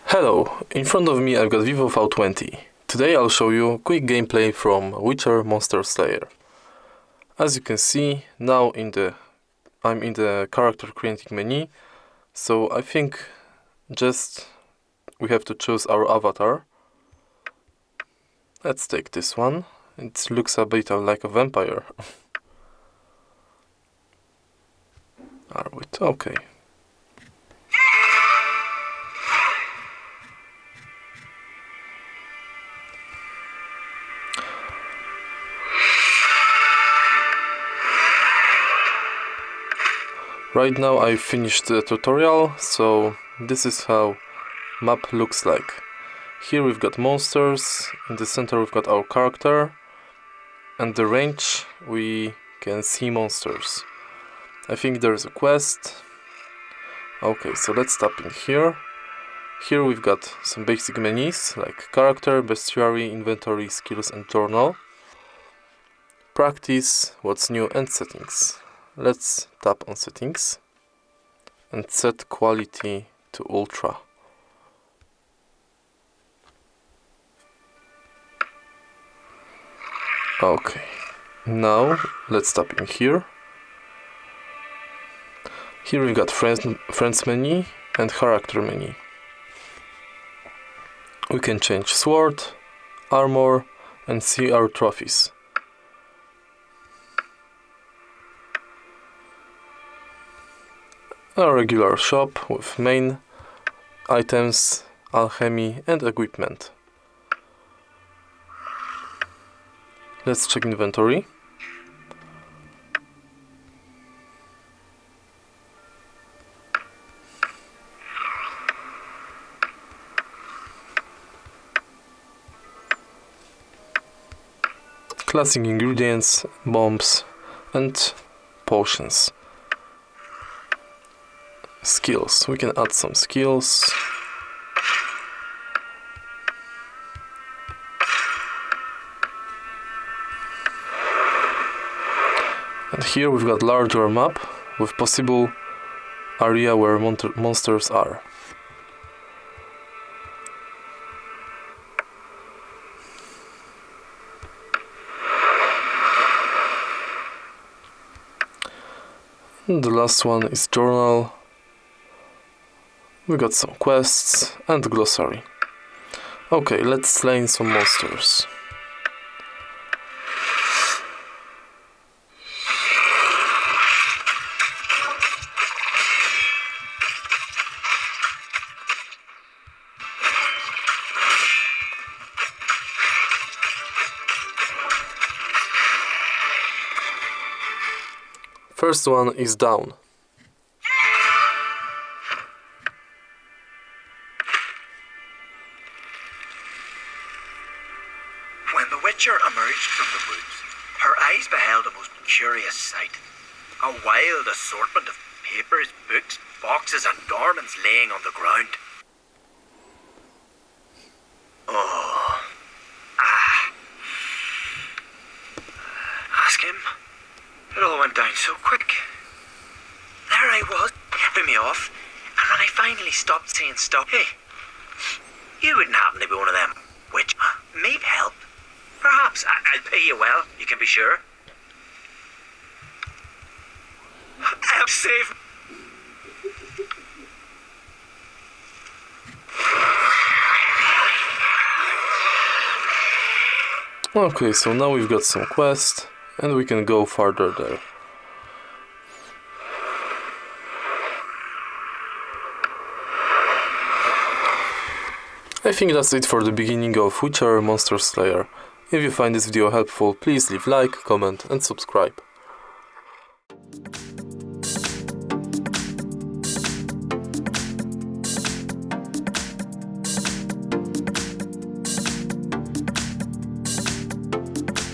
Hello, in front of me I've got VIVO V20. Today I'll show you quick gameplay from Witcher Monster Slayer. As you can see, now I'm in the character creating menu, so I think just we have to choose our avatar. Let's take this one. It looks a bit like a vampire. Okay. Right now I finished the tutorial, so this is how map looks like. Here we've got monsters, in the center we've got our character, and the range we can see monsters. I think there's a quest. Okay, so let's tap in here. Here we've got some basic menus like character, bestiary, inventory, skills and journal. Practice, what's new and settings. Let's tap on settings and set quality to ultra. Okay, now let's tap in here. Here we've got friends menu and character menu. We can change sword, armor and see our trophies. A regular shop with main items, alchemy and equipment. Let's check inventory. Classic ingredients, bombs and potions. Skills. We can add some skills. And here we've got larger map with possible area where monsters are. And the last one is journal. We got some quests and glossary. Okay, let's slay some monsters. First one is down. When the Witcher emerged from the woods, her eyes beheld a most curious sight. A wild assortment of papers, books, boxes and garments laying on the ground. Ask him. It all went down so quick. There I was, threw me off, and when I finally stopped saying stop, hey, you wouldn't happen to be one of them which maybe help. Perhaps I'll pay you well, you can be sure. I'm safe. Okay, so now we've got some quests and we can go farther there. I think that's it for the beginning of Witcher Monster Slayer. If you find this video helpful, please leave like, comment and subscribe.